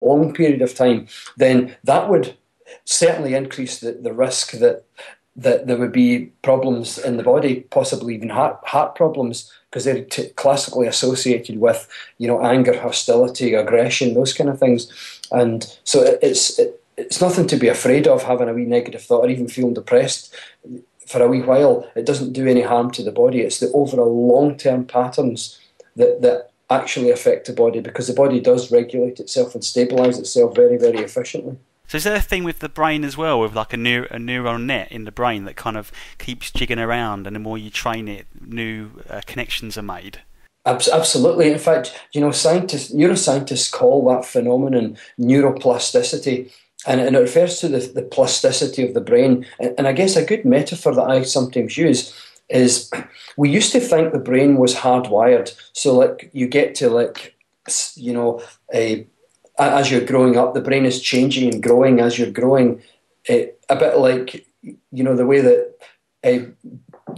long period of time, then that would certainly increase the risk that there would be problems in the body, possibly even heart problems, because they're classically associated with, anger, hostility, aggression, those kind of things. And so it's nothing to be afraid of, having a wee negative thought or even feeling depressed for a wee while. It doesn't do any harm to the body. It's the overall long-term patterns that actually affect the body, because the body does regulate itself and stabilise itself very, very efficiently. So is there a thing with the brain as well, with like a neural net in the brain that kind of keeps jigging around, and the more you train it, new connections are made? Absolutely. In fact, neuroscientists call that phenomenon neuroplasticity, and it refers to the plasticity of the brain. And I guess a good metaphor that I sometimes use is, we used to think the brain was hardwired. So like you get to as you're growing up, the brain is changing and growing as you're growing. A bit like, the way that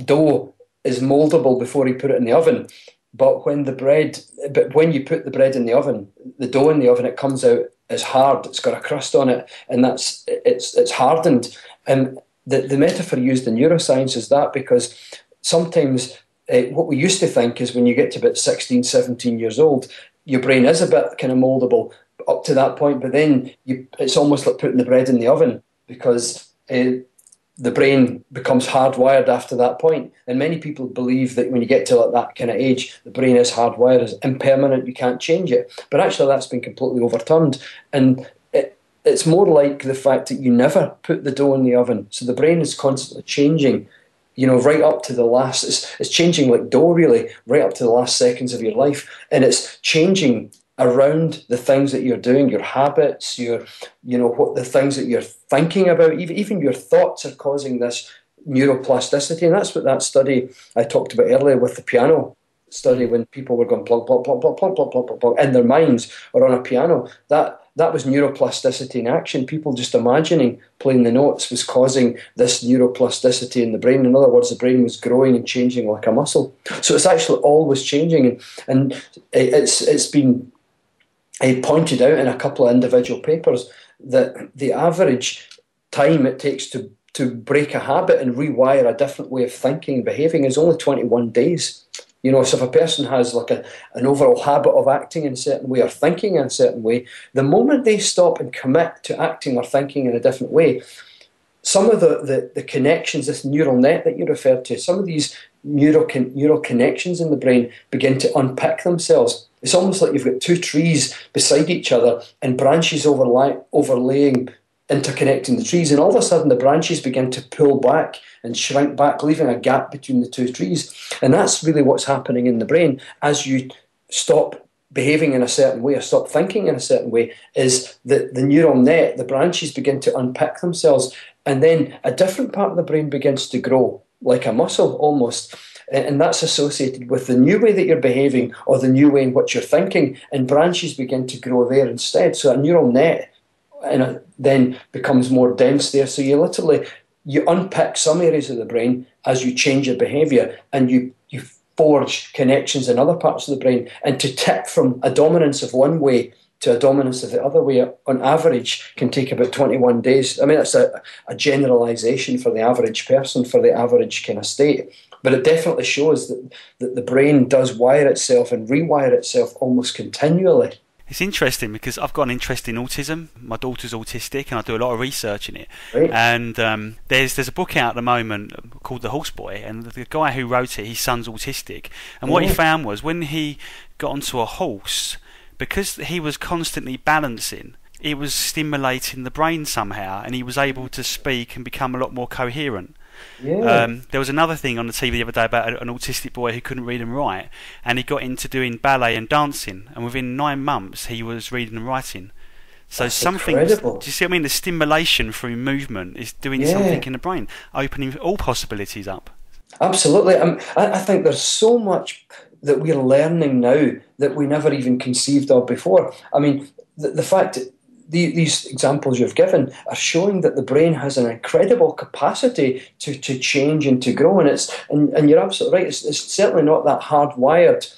dough is moldable before you put it in the oven. But when you put the bread in the oven, the dough in the oven, it comes out as hard. It's got a crust on it, and it's hardened. And the metaphor used in neuroscience is that, because sometimes what we used to think is when you get to about 16, 17 years old, your brain is a bit kind of moldable up to that point, but then it's almost like putting the bread in the oven, because the brain becomes hardwired after that point. And many people believe that when you get to that kind of age, the brain is hardwired, is impermanent, you can't change it. But actually that's been completely overturned. And it's more like the fact that you never put the dough in the oven. So the brain is constantly changing, right up to the last, it's changing like dough really, right up to the last seconds of your life. And it's changing around the things that you're doing, your habits, what the things that you're thinking about, even your thoughts are causing this neuroplasticity. And that's what that study I talked about earlier with the piano study, when people were going plug, plug, plug, plug, plug, plug, plug, plug, plug in their minds or on a piano. That was neuroplasticity in action. People just imagining playing the notes was causing this neuroplasticity in the brain. In other words, the brain was growing and changing like a muscle. So it's actually always changing, and it's been pointed out in a couple of individual papers that the average time it takes to break a habit and rewire a different way of thinking and behaving is only 21 days. So if a person has like an overall habit of acting in a certain way or thinking in a certain way, the moment they stop and commit to acting or thinking in a different way, some of the connections, this neural net that you referred to, some of these neural connections in the brain begin to unpick themselves. It's almost like you've got two trees beside each other and branches overlaying, interconnecting the trees, and all of a sudden the branches begin to pull back and shrink back, leaving a gap between the two trees. And that's really what's happening in the brain as you stop behaving in a certain way or stop thinking in a certain way, is that the neural net, the branches begin to unpick themselves, and then a different part of the brain begins to grow, like a muscle almost. And that's associated with the new way that you're behaving or the new way in which you're thinking, and branches begin to grow there instead. So a neural net then becomes more dense there. So you unpick some areas of the brain as you change your behaviour, and you forge connections in other parts of the brain. And to tip from a dominance of one way to a dominance of the other way, on average, can take about 21 days. I mean, that's a generalisation for the average person, for the average kind of state. But it definitely shows that the brain does wire itself and rewire itself almost continually. It's interesting because I've got an interest in autism. My daughter's autistic, and I do a lot of research in it. Right. And there's a book out at the moment called The Horse Boy, and the guy who wrote it, his son's autistic. And what he found was when he got onto a horse, because he was constantly balancing, it was stimulating the brain somehow, and he was able to speak and become a lot more coherent. Yeah. There was another thing on the TV the other day about an autistic boy who couldn't read and write, and he got into doing ballet and dancing, and within 9 months he was reading and writing. So That's something, incredible. do you see what I mean? The stimulation through movement is doing something in the brain, opening all possibilities up. Absolutely. I think there's so much that we're learning now that we never even conceived of before. I mean, the fact that these examples you've given are showing that the brain has an incredible capacity to change and to grow. And you're absolutely right. It's certainly not that hardwired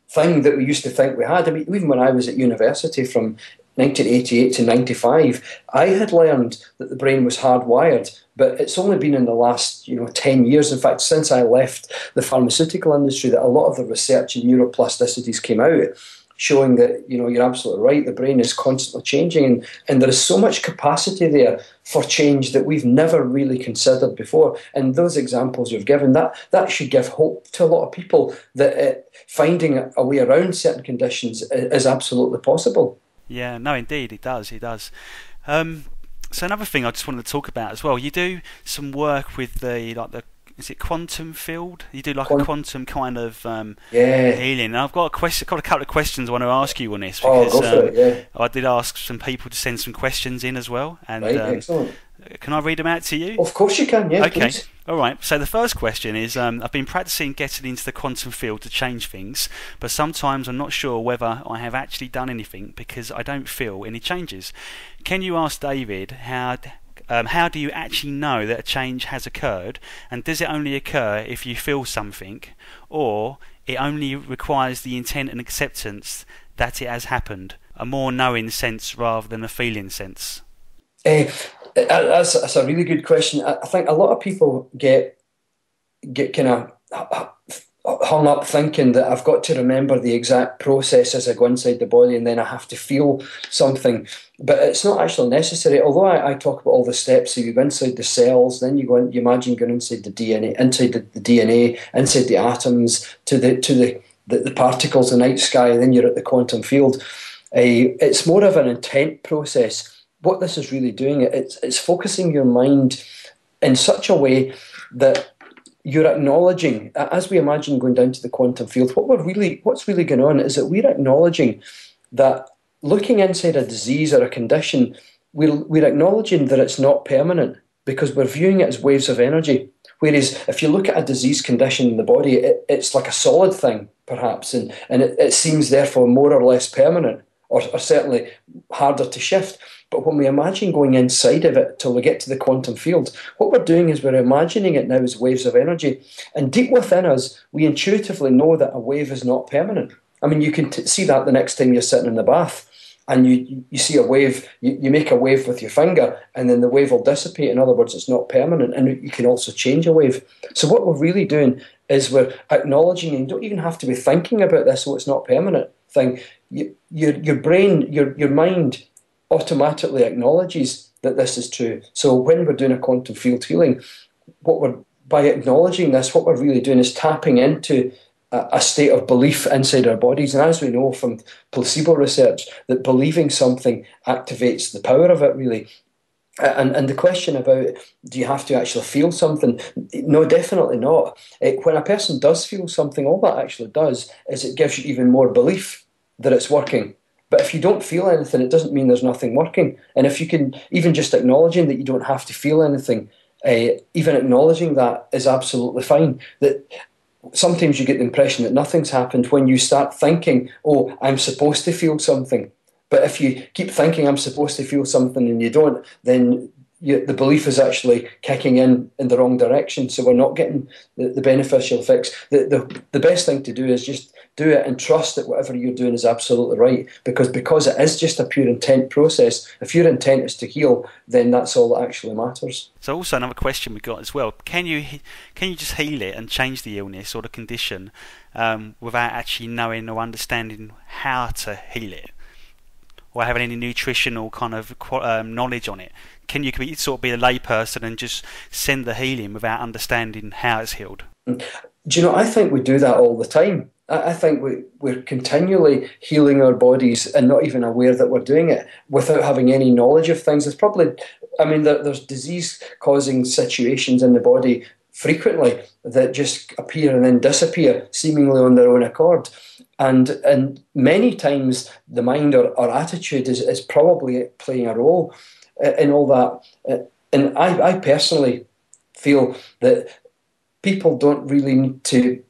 thing that we used to think we had. I mean, even when I was at university from 1988 to 95, I had learned that the brain was hardwired, but it's only been in the last 10 years, in fact, since I left the pharmaceutical industry, that a lot of the research in neuroplasticities came out, showing that, you're absolutely right, the brain is constantly changing, and there is so much capacity there for change that we've never really considered before. And those examples you've given, that should give hope to a lot of people that finding a way around certain conditions is absolutely possible. Yeah, no, indeed, it does. It does. So another thing I just wanted to talk about as well. You do some work with is it quantum field? You do like a quantum kind of healing. And I've got a couple of questions I want to ask you on this, because go for it, yeah. I did ask some people to send some questions in as well. And right, excellent. Can I read them out to you? Of course you can, yeah. Okay, please. all right. So the first question is, I've been practicing getting into the quantum field to change things, but sometimes I'm not sure whether I have actually done anything because I don't feel any changes. Can you ask David how do you actually know that a change has occurred, and does it only occur if you feel something, or it only requires the intent and acceptance that it has happened, a more knowing sense rather than a feeling sense? That's a really good question. I think a lot of people get kind of hung up thinking that I've got to remember the exact process as I go inside the body and then I have to feel something. But it's not actually necessary. Although I talk about all the steps, so you go inside the cells, then you imagine going inside the DNA, inside the atoms, to the particles, the night sky, and then you're at the quantum field. It's more of an intent process. What this is really doing, it's focusing your mind in such a way that you're acknowledging, as we imagine going down to the quantum field, what's really going on is that we're acknowledging that looking inside a disease or a condition, we're acknowledging that it's not permanent, because we're viewing it as waves of energy. Whereas if you look at a disease condition in the body, it's like a solid thing, perhaps, and it seems therefore more or less permanent, or certainly harder to shift. But when we imagine going inside of it till we get to the quantum field, what we're doing is we're imagining it now as waves of energy. And deep within us, we intuitively know that a wave is not permanent. I mean, you can see that the next time you're sitting in the bath and you see a wave, you make a wave with your finger, and then the wave will dissipate. In other words, it's not permanent, and you can also change a wave. So what we're really doing is we're acknowledging, and you don't even have to be thinking about this, so it's not permanent thing. Your brain, your mind automatically acknowledges that this is true. So when we're doing a quantum field healing, by acknowledging this, what we're really doing is tapping into a state of belief inside our bodies. And as we know from placebo research, that believing something activates the power of it, really. And the question about, do you have to actually feel something? No, definitely not. When a person does feel something, all that actually does is it gives you even more belief that it's working. But if you don't feel anything, it doesn't mean there's nothing working. And if you can, even just acknowledging that you don't have to feel anything, even acknowledging that is absolutely fine. That sometimes you get the impression that nothing's happened when you start thinking, oh, I'm supposed to feel something. But if you keep thinking I'm supposed to feel something and you don't, then the belief is actually kicking in the wrong direction. So we're not getting the beneficial fix. The best thing to do is just do it and trust that whatever you're doing is absolutely right. Because it is just a pure intent process. If your intent is to heal, then that's all that actually matters. So also another question we got as well. Can you just heal it and change the illness or the condition without actually knowing or understanding how to heal it, or having any nutritional kind of knowledge on it? Can you sort of be a layperson and just send the healing without understanding how it's healed? Do you know, I think we do that all the time. I think we're continually healing our bodies and not even aware that we're doing it without having any knowledge of things. There's probably, there's disease-causing situations in the body frequently that just appear and then disappear seemingly on their own accord. And many times the mind or attitude is probably playing a role in all that. And I personally feel that people don't really need to.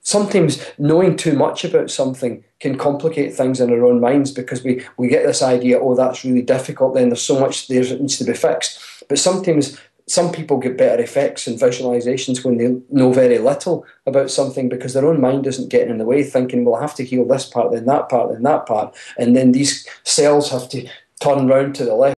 Sometimes knowing too much about something can complicate things in our own minds, because we get this idea, oh, that's really difficult, then there's so much there that needs to be fixed. But sometimes some people get better effects and visualizations when they know very little about something, because their own mind isn't getting in the way, thinking, well, I have to heal this part, then that part, then that part, and then these cells have to turn round to the left